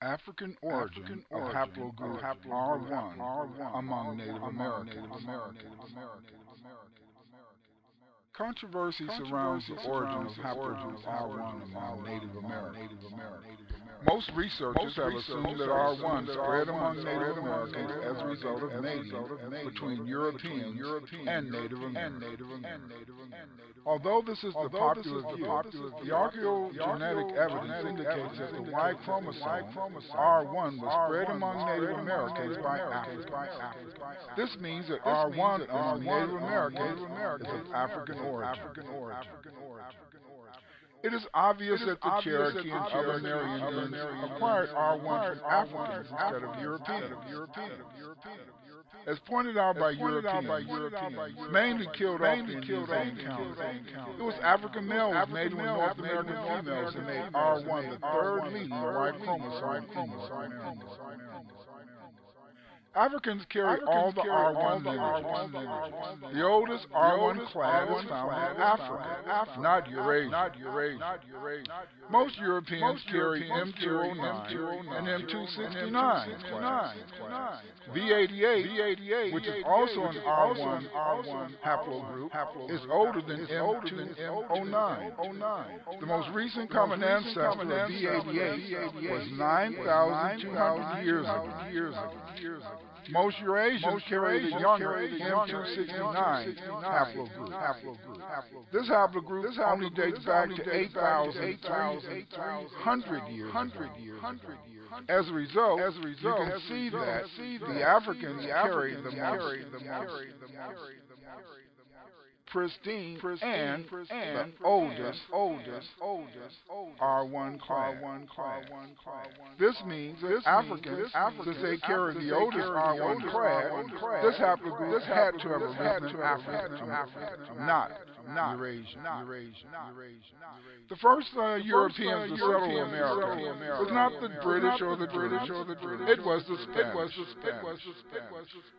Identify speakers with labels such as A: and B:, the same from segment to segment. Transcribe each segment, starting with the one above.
A: African origin of haplogroup R1 among Native Americans. Controversy surrounds the origin of haplogroup R1 among Native Americans. Most researchers have assumed that R1 spread among Native Americans as a result of mating between Europeans and Native Americans. Although this is the popular view, the archaeogenetic evidence indicates that the Y chromosome R1 was spread among Native Americans by Africans. This means that R1 among Native Americans is of African origin. It is obvious that the Cherokee and other Indians acquired R1 from Africans instead of Europeans. As pointed out by Europeans, mainly killed off the Indians they encountered. It was African males mating with North American females that made R1 the third leading Y chromosome in North America. Africans carry all the R1 lineages. The oldest R1 clade is found in Africa, not Eurasia. Most Europeans carry M209 and M269 clades. V88, which is also an R1 haplogroup, is older than M209. The most recent common ancestor of V88 was 9,200 years ago. Most Eurasians carry the younger M269 haplogroup. This haplogroup only dates back to 8,300 years ago. As a result, you can see that the Africans carry the most pristine and the oldest R1 clade. This means that Africans, since they carry the oldest R1 clade, this haplogroup had to have arisen in Africa, not Eurasia. The first Europeans to settle America was not the British or the Germans. It was the Spanish.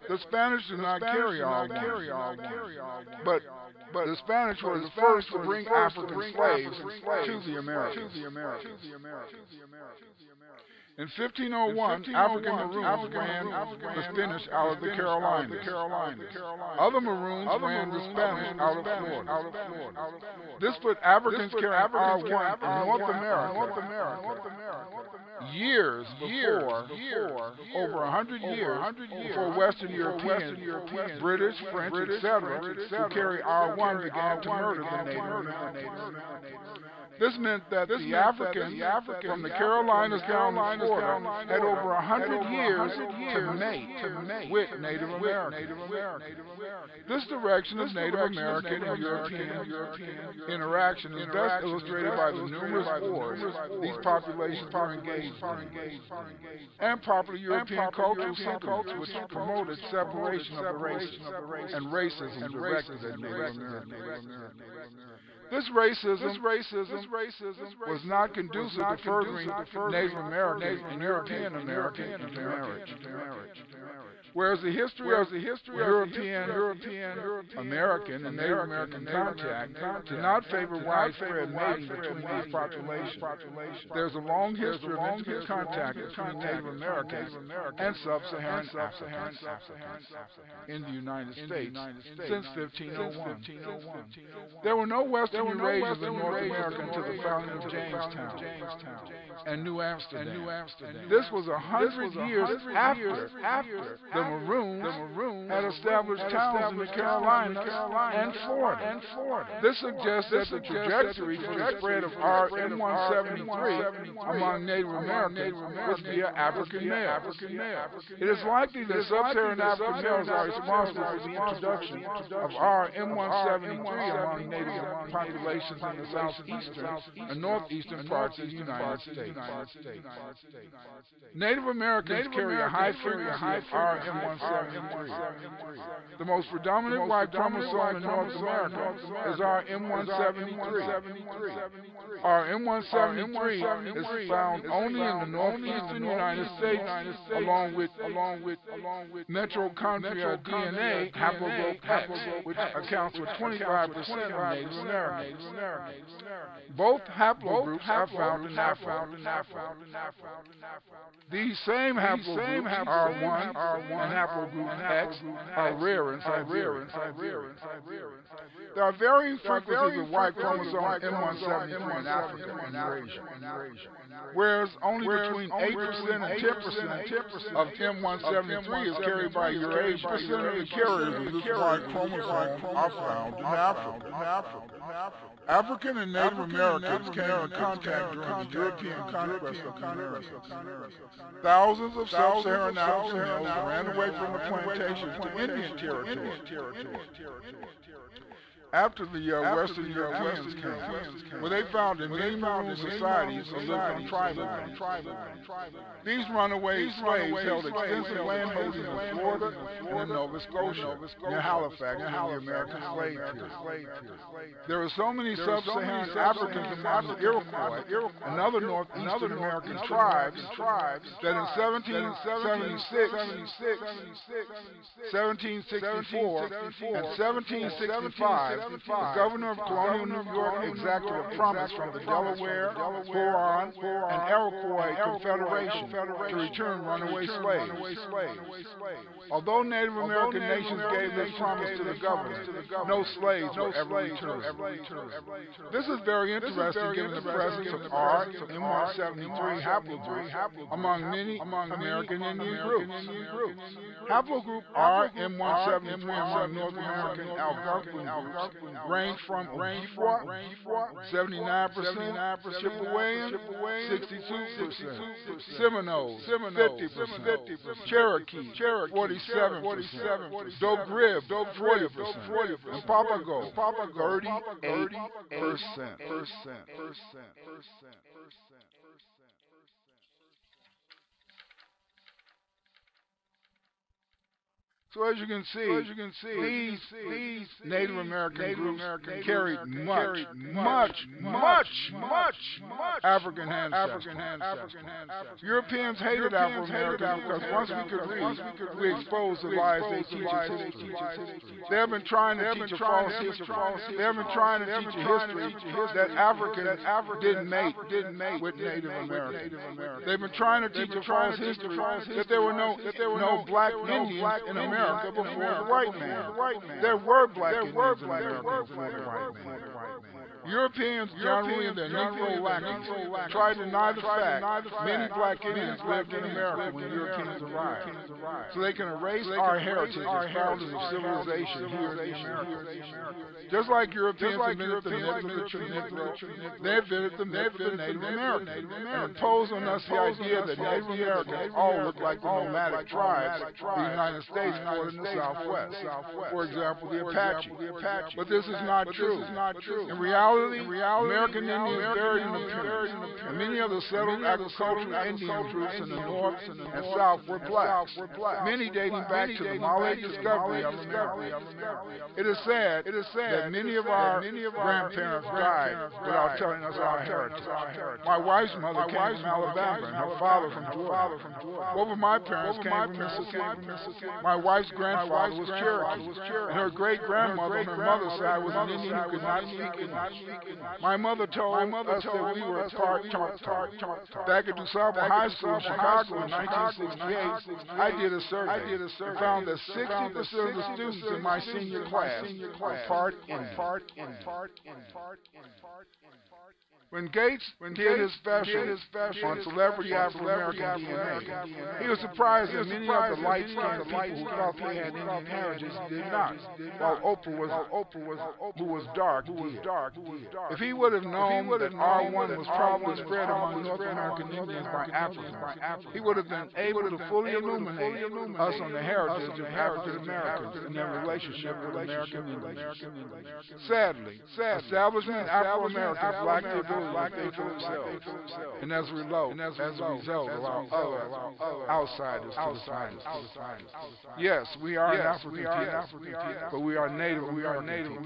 A: The Spanish did not carry R1, but the Spanish were the first to bring African slaves to the Americas. In 1501, African Maroons ran the Spanish out of the Carolinas. Other Maroons ran the Spanish out of Florida. This put Africans carrying R1 in North America years before, over 100 years before Western Europeans, British, French, etc., who carry R1 began to murder the Native Americans. This meant that the Africans from the Carolinas down to Florida had over 100 years to mate with Native Americans. This direction of Native American and European interaction is best illustrated by the numerous wars these populations were engaged in, and popular European cultural subcultures which promoted separation of the races and racism directed at Native Americans. This racism was not conducive to furthering Native American and European American intermarriage. Whereas the history of European, American, and Native American contact did not favor widespread mating between these populations, there's a long history of intimate contact between Native Americans and Sub-Saharan Africans in the United States since 1501. There were no Western Eurasians in North America until the founding of Jamestown and New Amsterdam. This was 100 years after the Maroons had established towns in the Carolinas and Florida. This suggests that the trajectory for the spread of RM173 among Native Americans was via African males. It is likely that Sub-Saharan African males are responsible for the introduction of RM173 among Native populations in the southeastern and northeastern parts of the United States. Native Americans carry a high frequency of RM173. The most predominant Y chromosome in North America is RM173. RM173 is found only in the northeastern United States, along with mitochondrial DNA haplogroup X, which accounts for 25% of Native Americans. Both haplogroups are found in Africa. These same haplogroups, R1 and haplogroup X, are rare in Siberia. There are varying frequencies of Y chromosome M173 in Africa and Eurasia, whereas only between 8% and 10% of M173 is carried by Eurasia. 8% of the carriers of this Y chromosome are found in Africa. African and Native Americans came in contact during the European conquest of America. Thousands of sub-Saharan African males ran away from the plantations to Indian territory. After the Western Europeans came, where they founded many maroon societies that lived on tribal. These runaway slaves held extensive landholdings in Florida and in Nova Scotia, near Halifax, in the American slave period. There were so many sub-Saharan Africans among the Iroquois and other northeastern American tribes that in 1776, 1764, and 1765, the governor of colonial New York exacted a promise from the Delaware, Huron, and Iroquois Confederation to return runaway slaves. Although Native American nations gave this promise to the governor, no slaves were ever returned. This is very interesting given the presence of R and M173 haplogroup among many American Indian groups. Haplogroup R M173 among North American Algonquin groups range from Ojibwa, 79%, Chippewayan, 62%, Seminoles, 50%, Cherokee, 47%, Doe Grib, 40%, and Papago, 38%. So as you can see, these Native American groups carried much African ancestry. Europeans hated Afro-Americans because once we could read, we exposed the lies they teach us history. They have been trying to teach a false history. They have been trying to teach a history that Africans didn't make with Native Americans. They've been trying to teach a false history that there were no black Indians in America before the white man. There were black Indians in America before the white man. Europeans generally and their Negro lackeys tried to deny the fact many black Indians lived in America when Europeans arrived, so they can erase our heritage as founders of civilization here in the Americas. Just like Europeans invented the myth of the Negro, they invented the myth of the Native American and imposed on us the idea that Native Americans all look like the nomadic tribes the United States fought in the Southwest. For example, the Apache. But this is not true. In reality, American Indians varied in appearance, and many of the settled agricultural Indian groups in the North and South were blacks, many dating back to the Malay discovery of America. It is sad that many of our grandparents died without telling us our heritage. My wife's mother came from Alabama and her father from Georgia. Both of my parents came from Mississippi. My wife's grandfather was Cherokee, and her great-grandmother on her mother's side was an Indian who could not speak English. My mother told us that we were part Choctaw. Back at DuSable High School in Chicago in 1968, I did a survey and found that 60% of the students in my senior class were part Indian. When Gates did his special on celebrity Afro-American DNA, he was surprised that many of the light-skinned people who thought they had Indian heritage did not, while Oprah who was dark, did. If he would have known that R1 was probably spread among North American Indians by Africans, he would have been able to fully illuminate us on the heritage of African Americans and their relationship with American Indians. Sadly, establishment Afro-Americans lack the ability to think for themselves, and as a result, allow other outsiders to define us. Yes, we are an African people, but we are Native American people.